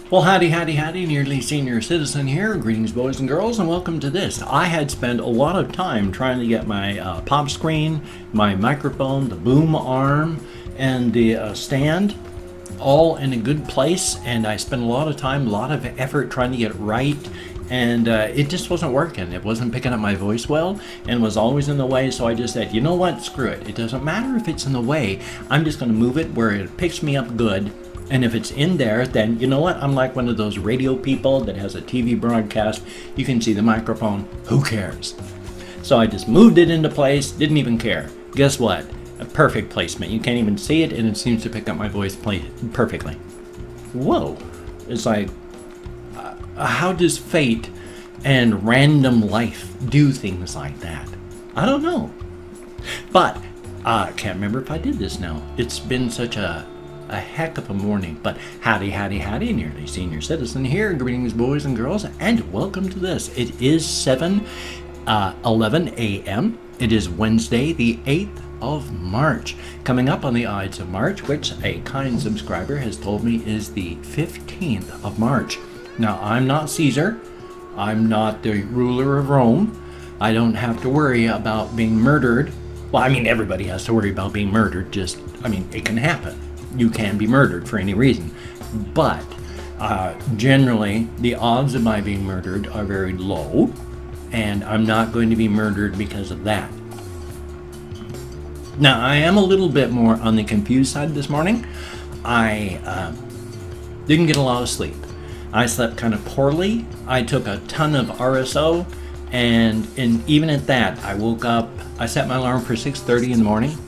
Well, howdy, Nearly Senior Citizen here. Greetings, boys and girls, and welcome to this. I had spent a lot of time trying to get my pop screen, my microphone, the boom arm, and the stand all in a good place, and I spent a lot of time, a lot of effort trying to get it right, and it just wasn't working. It wasn't picking up my voice well, and was always in the way, so I just said, you know what, screw it. It doesn't matter if it's in the way. I'm just going to move it where it picks me up good. And if it's in there, then you know what? I'm like one of those radio people that has a TV broadcast. You can see the microphone. Who cares? So I just moved it into place. Didn't even care. Guess what? A perfect placement. You can't even see it, and it seems to pick up my voice perfectly. Whoa. It's like, how does fate and random life do things like that? I don't know. But I can't remember if I did this now. It's been such a heck of a morning, but howdy, Nearly Senior Citizen here. Greetings, boys and girls, and welcome to this. It is 7:11 a.m. It is Wednesday, the 8th of March. Coming up on the Ides of March, which a kind subscriber has told me is the 15th of March. Now, I'm not Caesar. I'm not the ruler of Rome. I don't have to worry about being murdered. Well, I mean, everybody has to worry about being murdered. It can happen. You can be murdered for any reason, but generally the odds of my being murdered are very low, and I'm not going to be murdered because of that. Now, I am a little bit more on the confused side this morning. I didn't get a lot of sleep. I slept kind of poorly. I took a ton of RSO, and even at that, I woke up. I set my alarm for 6:30 in the morning.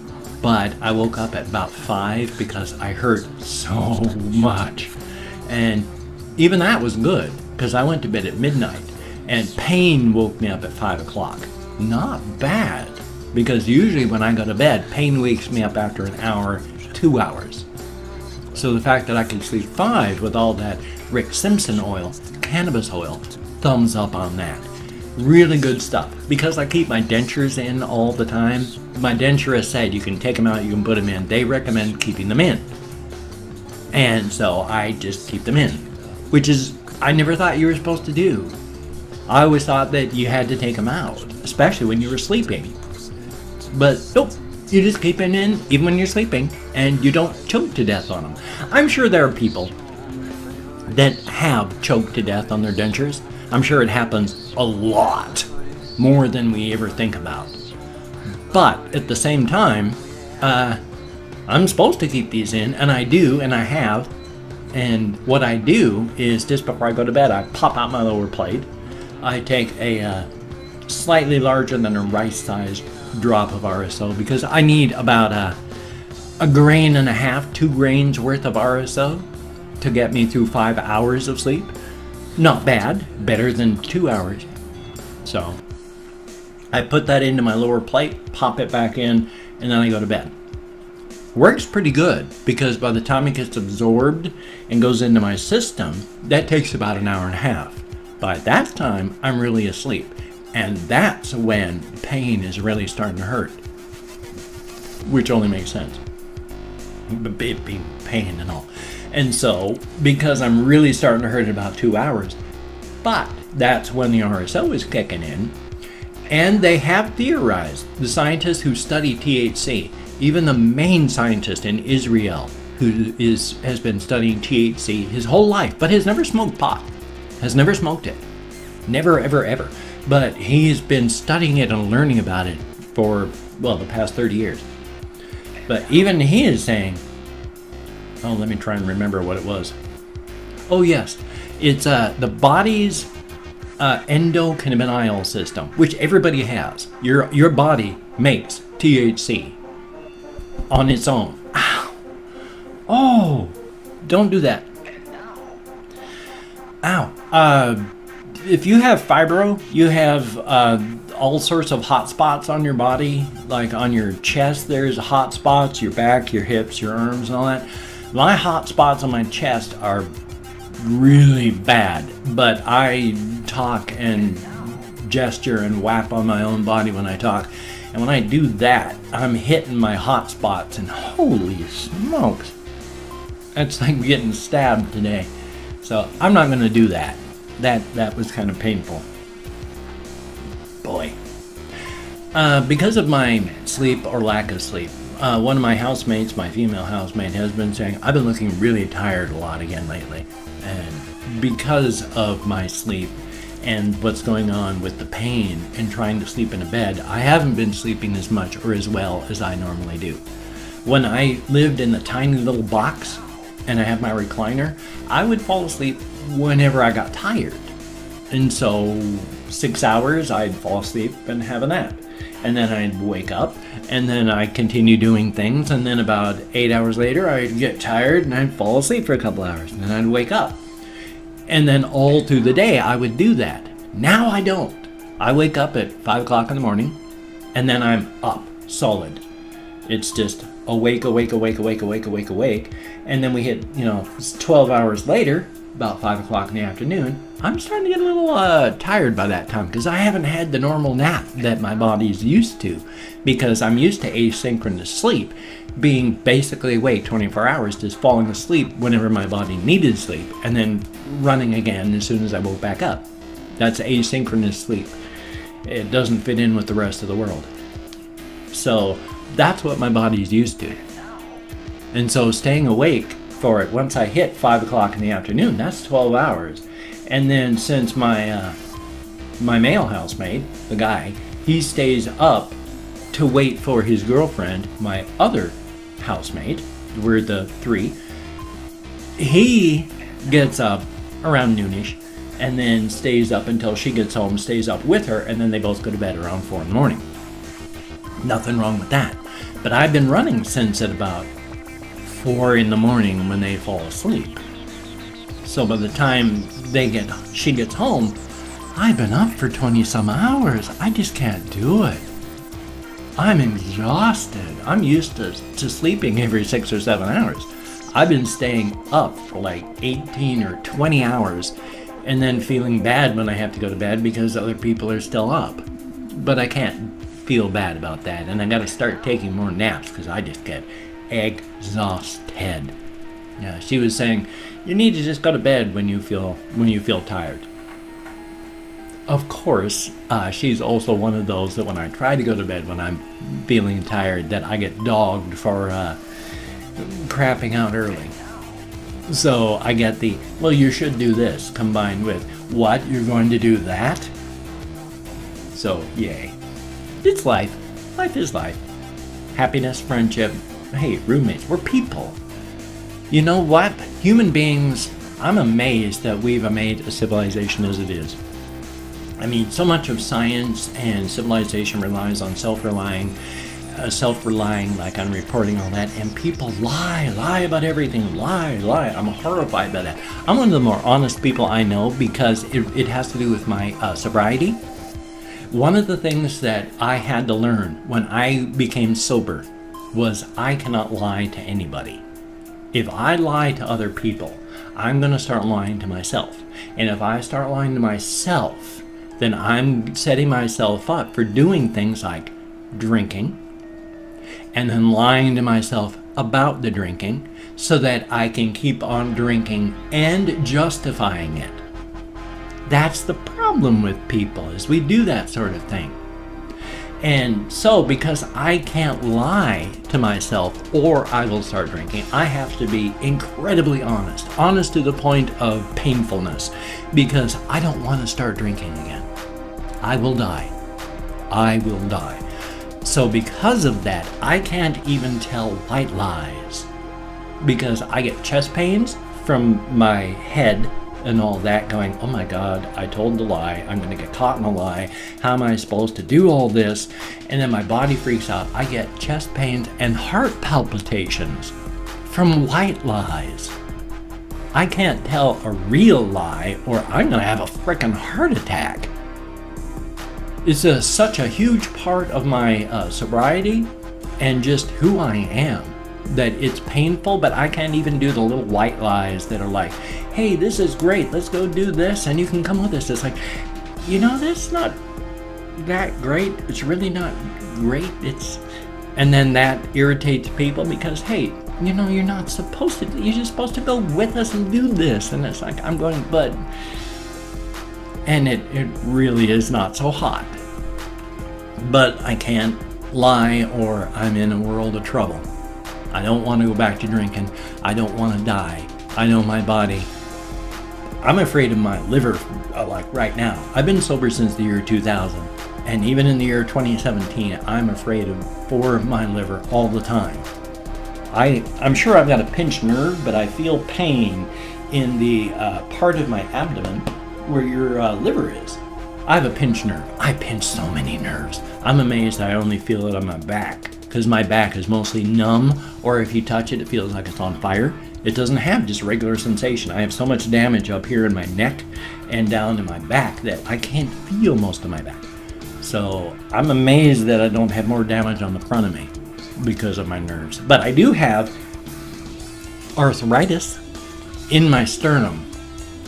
But I woke up at about 5 because I hurt so much. And even that was good because I went to bed at midnight and pain woke me up at 5 o'clock. Not bad, because usually when I go to bed, pain wakes me up after an hour, 2 hours. So the fact that I could sleep 5 with all that Rick Simpson oil, cannabis oil, thumbs up on that. Really good stuff. Because I keep my dentures in all the time, my denturist said you can take them out, you can put them in. They recommend keeping them in. And so I just keep them in. Which is, I never thought you were supposed to do. I always thought that you had to take them out, especially when you were sleeping. But nope, you just keep them in even when you're sleeping, and you don't choke to death on them. I'm sure there are people that have choked to death on their dentures. I'm sure it happens a lot, more than we ever think about. But at the same time, I'm supposed to keep these in, and I do, and I have. And what I do is just before I go to bed, I pop out my lower plate. I take a slightly larger than a rice-sized drop of RSO because I need about a grain and a half, 2 grains worth of RSO to get me through 5 hours of sleep. Not bad, better than 2 hours. So I put that into my lower plate, pop it back in, and then I go to bed. Works pretty good because by the time it gets absorbed and goes into my system, that takes about an hour and a half. By that time, I'm really asleep. And that's when pain is really starting to hurt. Which only makes sense. It being pain and all. And so, because I'm really starting to hurt in about 2 hours, but that's when the RSO is kicking in, and they have theorized, the scientists who study THC, even the main scientist in Israel, who has been studying THC his whole life, but has never smoked pot, has never smoked it, never, ever, but he's been studying it and learning about it for, well, the past 30 years. But even he is saying, oh, let me try and remember what it was. Oh, yes. It's the body's endocannabinoid system, which everybody has. Your body makes THC on its own. Ow. Oh, don't do that. Ow. If you have fibro, you have all sorts of hot spots on your body, like on your chest, there's hot spots, your back, your hips, your arms, and all that. My hot spots on my chest are really bad, but I talk and gesture and whap on my own body when I talk. And when I do that, I'm hitting my hot spots, and holy smokes, that's like getting stabbed today. So I'm not going to do that. That was kind of painful. Boy. Because of my sleep or lack of sleep, one of my housemates, my female housemate, has been saying, I've been looking really tired a lot again lately. And because of my sleep and what's going on with the pain and trying to sleep in a bed, I haven't been sleeping as much or as well as I normally do. When I lived in the tiny little box and I had my recliner, I would fall asleep whenever I got tired. And so 6 hours, I'd fall asleep and have a nap. And then I'd wake up, and then I'd continue doing things, and then about 8 hours later, I'd get tired, and I'd fall asleep for a couple hours, and then I'd wake up. And then all through the day, I would do that. Now I don't. I wake up at 5 o'clock in the morning, and then I'm up, solid. It's just awake, awake, awake, awake, awake, awake, awake, and then we hit, 12 hours later, about 5 o'clock in the afternoon, I'm starting to get a little tired by that time because I haven't had the normal nap that my body's used to, because I'm used to asynchronous sleep, being basically awake 24 hours, just falling asleep whenever my body needed sleep, and then running again as soon as I woke back up. That's asynchronous sleep. It doesn't fit in with the rest of the world. So that's what my body's used to. And so staying awake for it, once I hit 5 o'clock in the afternoon, that's 12 hours. And then since my male housemate, the guy, he stays up to wait for his girlfriend, my other housemate, we're the three, he gets up around noonish and then stays up until she gets home, stays up with her, and then they both go to bed around 4 in the morning. Nothing wrong with that. But I've been running since at about 4 in the morning when they fall asleep. So by the time she gets home, I've been up for 20 some hours. I just can't do it. I'm exhausted. I'm used to sleeping every 6 or 7 hours. I've been staying up for like 18 or 20 hours and then feeling bad when I have to go to bed because other people are still up. But I can't feel bad about that, and I gotta start taking more naps because I just get exhausted. Yeah, she was saying, you need to just go to bed when you feel tired. Of course, she's also one of those that when I try to go to bed when I'm feeling tired, that I get dogged for crapping out early. So I get the, well, you should do this, combined with, what, you're going to do that? So, yay. It's life. Life is life. Happiness, friendship, hey, roommates, we're people. You know what? Human beings, I'm amazed that we've made a civilization as it is. I mean, so much of science and civilization relies on self-relying, like on reporting all that, and people lie about everything, lie. I'm horrified by that. I'm one of the more honest people I know because it has to do with my sobriety. One of the things that I had to learn when I became sober was I cannot lie to anybody. If I lie to other people, I'm going to start lying to myself. And if I start lying to myself, then I'm setting myself up for doing things like drinking, and then lying to myself about the drinking so that I can keep on drinking and justifying it. That's the problem with people, is we do that sort of thing. And so because I can't lie to myself or I will start drinking, I have to be incredibly honest to the point of painfulness, because I don't want to start drinking again. I will die. So because of that, I can't even tell white lies, because I get chest pains from my head and all that, going, oh my God, I told the lie, I'm going to get caught in a lie, how am I supposed to do all this? And then my body freaks out. I get chest pains and heart palpitations from white lies. I can't tell a real lie or I'm going to have a frickin' heart attack. It's such a huge part of my sobriety and just who I am that it's painful, but I can't even do the little white lies that are like, hey, this is great, let's go do this and you can come with us. It's like, that's not that great. It's really not great. And then that irritates people because, hey, you know, you're not supposed to, you're just supposed to go with us and do this. And it's like, I'm going, but, and it really is not so hot. But I can't lie, or I'm in a world of trouble. I don't want to go back to drinking. I don't want to die. I know my body. I'm afraid of my liver, like right now. I've been sober since the year 2000. And even in the year 2017, I'm afraid for my liver all the time. I'm sure I've got a pinched nerve, but I feel pain in the part of my abdomen where your liver is. I have a pinched nerve. I pinch so many nerves. I'm amazed I only feel it on my back, because my back is mostly numb, or if you touch it, it feels like it's on fire. It doesn't have just regular sensation. I have so much damage up here in my neck and down in my back that I can't feel most of my back. So I'm amazed that I don't have more damage on the front of me because of my nerves. But I do have arthritis in my sternum.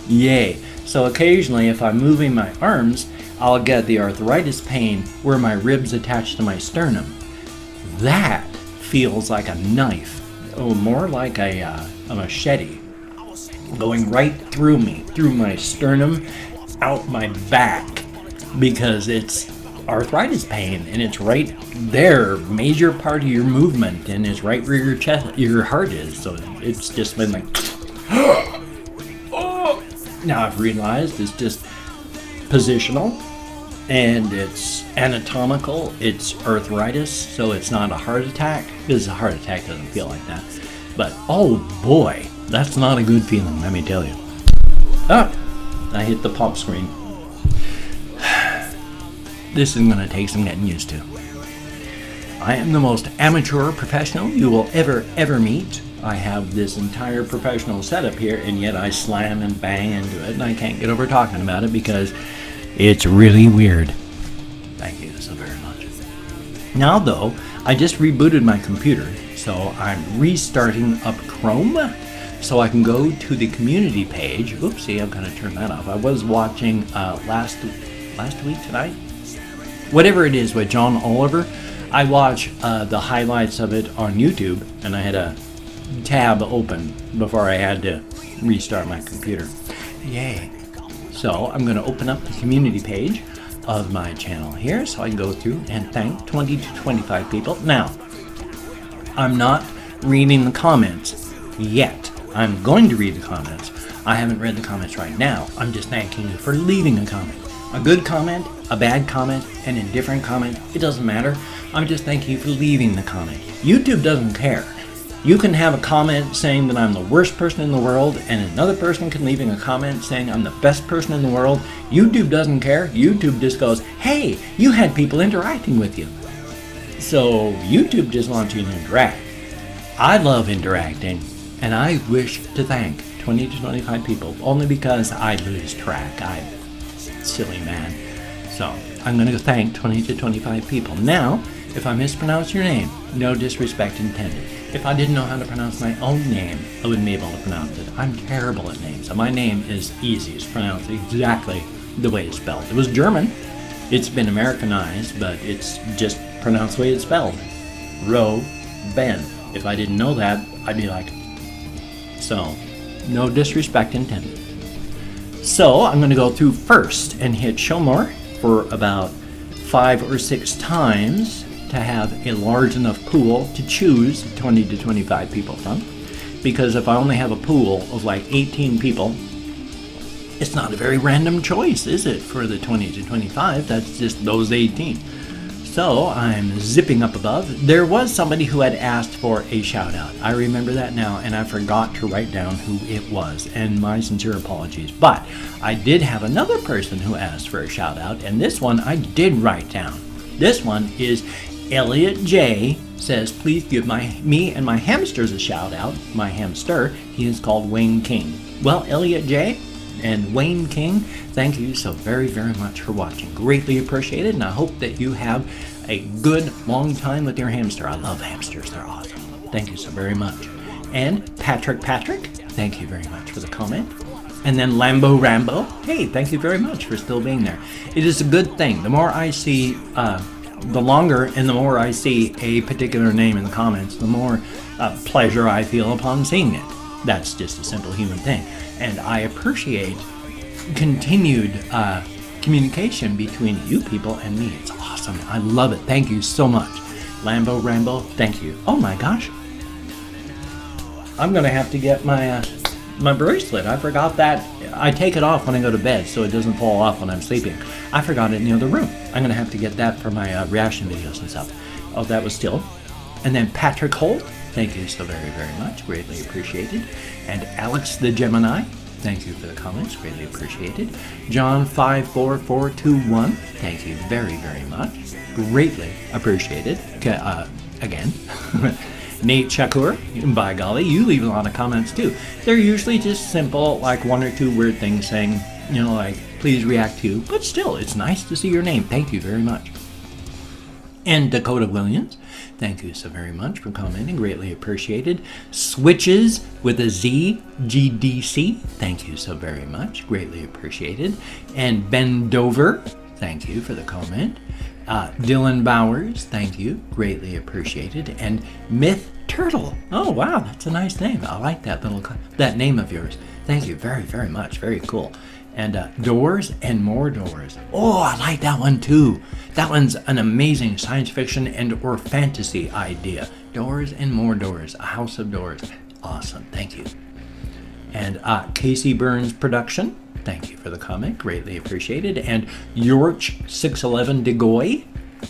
Yay. So occasionally if I'm moving my arms, I'll get the arthritis pain where my ribs attach to my sternum. That feels like a knife, or more like a machete, going right through me, through my sternum, out my back, because it's arthritis pain, and it's right there, major part of your movement, and it's right where your chest, your heart is. So it's just been like, oh. Now I've realized it's just positional, and it's anatomical. It's arthritis, so it's not a heart attack, because a heart attack doesn't feel like that. But oh boy, that's not a good feeling, let me tell you. Ah, I hit the pop screen. This is going to take some getting used to. I am the most amateur professional you will ever meet. I have this entire professional setup here, and yet I slam and bang into it, and I can't get over talking about it because it's really weird. Thank you so very much. Now though, I just rebooted my computer, so I'm restarting up Chrome so I can go to the community page. Oopsie, I'm going to turn that off. I was watching last week tonight, whatever it is, with John Oliver. I watch the highlights of it on YouTube, and I had a tab open before I had to restart my computer. Yay. So I'm going to open up the community page of my channel here so I can go through and thank 20 to 25 people. Now, I'm not reading the comments yet. I'm going to read the comments. I haven't read the comments right now. I'm just thanking you for leaving a comment. A good comment, a bad comment, an indifferent comment, it doesn't matter. I'm just thanking you for leaving the comment. YouTube doesn't care. You can have a comment saying that I'm the worst person in the world, and another person can leave a comment saying I'm the best person in the world. YouTube doesn't care. YouTube just goes, hey, you had people interacting with you. So YouTube just wants you to interact. I love interacting, and I wish to thank 20 to 25 people, only because I lose track. I'm a silly man. So I'm going to thank 20 to 25 people. Now, if I mispronounce your name, no disrespect intended. If I didn't know how to pronounce my own name, I wouldn't be able to pronounce it. I'm terrible at names. So my name is easy. It's pronounced exactly the way it's spelled. It was German. It's been Americanized, but it's just pronounced the way it's spelled. Ben. If I didn't know that, I'd be like, so, no disrespect intended. So I'm going to go through first and hit show more for about 5 or 6 times to have a large enough pool to choose 20 to 25 people from. Because if I only have a pool of like 18 people, it's not a very random choice, is it, for the 20 to 25? That's just those 18. So I'm zipping up above. There was somebody who had asked for a shout out. I remember that now, and I forgot to write down who it was, and my sincere apologies. But I did have another person who asked for a shout out, and this one I did write down. This one is Elliot J. says, please give me and my hamsters a shout out. My hamster, he is called Wayne King. Well, Elliot J. and Wayne King, thank you so very, very much for watching. Greatly appreciated, and I hope that you have a good long time with your hamster. I love hamsters, they're awesome. Thank you so very much. And Patrick, thank you very much for the comment. And then Lambo Rambo, hey, thank you very much for still being there. It is a good thing. The more I see, the longer and the more I see a particular name in the comments, the more pleasure I feel upon seeing it. That's just a simple human thing. And I appreciate continued communication between you people and me. It's awesome. I love it. Thank you so much. Lambo Rambo, thank you. Oh my gosh. I'm going to have to get my my bracelet. I forgot that. I take it off when I go to bed so it doesn't fall off when I'm sleeping. I forgot it in the other room. I'm going to have to get that for my reaction videos and stuff. Oh, that was still. And then Patrick Holt, thank you so very, very much. Greatly appreciated. And Alex the Gemini, thank you for the comments. Greatly appreciated. John54421, thank you very, very much. Greatly appreciated. Again. Nate Shakur, by golly, you leave a lot of comments too. They're usually just simple, like one or two weird things saying, you know, like, please react to. But still, it's nice to see your name. Thank you very much. And Dakota Williams, thank you so very much for commenting. Greatly appreciated. Switches with a Z, GDC, thank you so very much. Greatly appreciated. And Ben Dover, thank you for the comment. Dylan Bowers, thank you. Greatly appreciated. And Myth Turtle. Oh, wow, that's a nice name. I like that that name of yours. Thank you very, very much. Very cool. And Doors and More Doors. Oh, I like that one too. That one's an amazing science fiction and or fantasy idea. Doors and More Doors. A House of Doors. Awesome. Thank you. And Casey Burns Production. Thank you for the comment. Greatly appreciated. And Yorch611 DeGoy.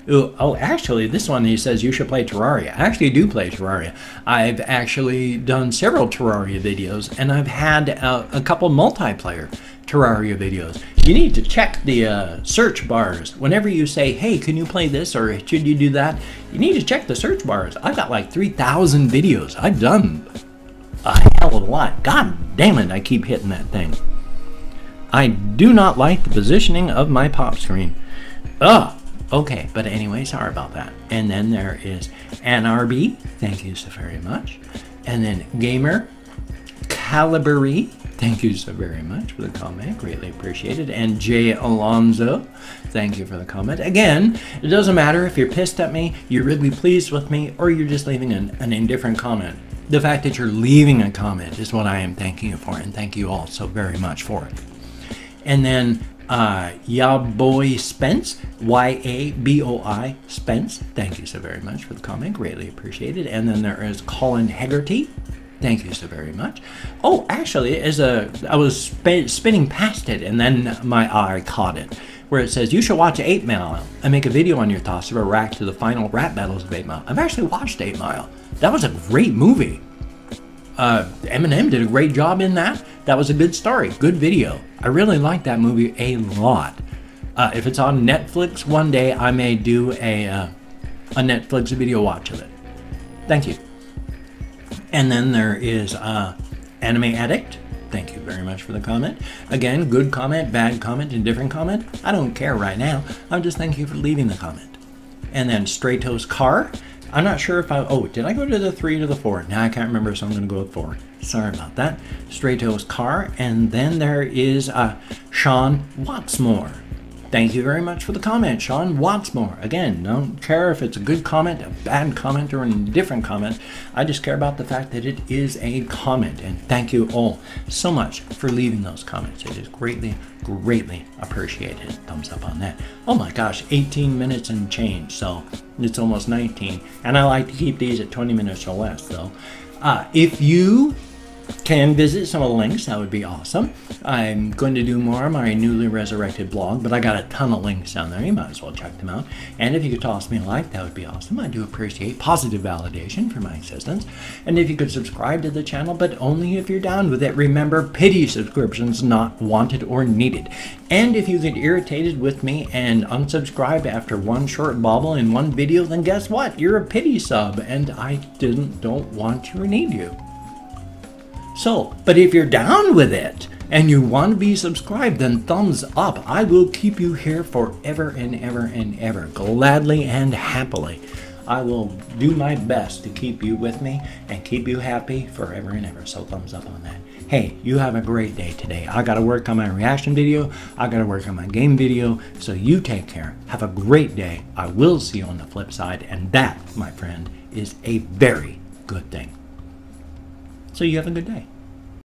Oh, actually, this one, he says you should play Terraria. I actually do play Terraria. I've actually done several Terraria videos, and I've had a couple multiplayer Terraria videos. You need to check the search bars. Whenever you say, hey, can you play this, or should you do that, you need to check the search bars. I've got like 3,000 videos. I've done a hell of a lot. God damn it, I keep hitting that thing. I do not like the positioning of my pop screen. Ugh. Okay, but anyway, sorry about that. And then there is NRB. Thank you so very much. And then Gamer Calibery. Thank you so very much for the comment. Greatly appreciated. And Jay Alonzo. Thank you for the comment. Again, it doesn't matter if you're pissed at me, you're really pleased with me, or you're just leaving an indifferent comment. The fact that you're leaving a comment is what I am thanking you for, and thank you all so very much for it. And then Yaboy Spence, Y-A-B-O-I Spence, thank you so very much for the comment, greatly appreciated. And then there is Colin Hegarty, thank you so very much. Oh, actually, I was spinning past it, and then my eye caught it, where it says, you should watch 8 Mile and make a video on your thoughts of a react to the final rap battles of 8 Mile. I've actually watched 8 Mile. That was a great movie. Eminem did a great job in that. That was a good story, good video. I really like that movie a lot. If it's on Netflix one day, I may do a Netflix video watch of it. Thank you. And then there is Anime Addict. Thank you very much for the comment. Again, good comment, bad comment, indifferent comment. I don't care right now. I'm just thanking you for leaving the comment. And then Stratos Car. I'm not sure if oh, did I go to the 3 or the 4? Now I can't remember, so I'm going to go with 4. Sorry about that. Stratos Car. And then there is Sean Wattsmore. Thank you very much for the comment, Sean Wattsmore. Again, don't care if it's a good comment, a bad comment, or an indifferent comment. I just care about the fact that it is a comment. And thank you all so much for leaving those comments. It is greatly, greatly appreciated. Thumbs up on that. Oh my gosh, 18 minutes and change. So it's almost 19. And I like to keep these at 20 minutes or less, though. If you can visit some of the links, that would be awesome. I'm going to do more on my newly resurrected blog, but I got a ton of links down there. You might as well check them out. And if you could toss me a like, that would be awesome. I do appreciate positive validation for my existence. And if you could subscribe to the channel, but only if you're down with it. Remember, pity subscriptions not wanted or needed. And if you get irritated with me and unsubscribe after one short bobble in one video, then guess what? You're a pity sub, and I don't want you or need you. So, but if you're down with it and you want to be subscribed, then thumbs up. I will keep you here forever and ever and ever, gladly and happily. I will do my best to keep you with me and keep you happy forever and ever. So thumbs up on that. Hey, you have a great day today. I got to work on my reaction video. I got to work on my game video. So you take care. Have a great day. I will see you on the flip side. And that, my friend, is a very good thing. So you have a good day.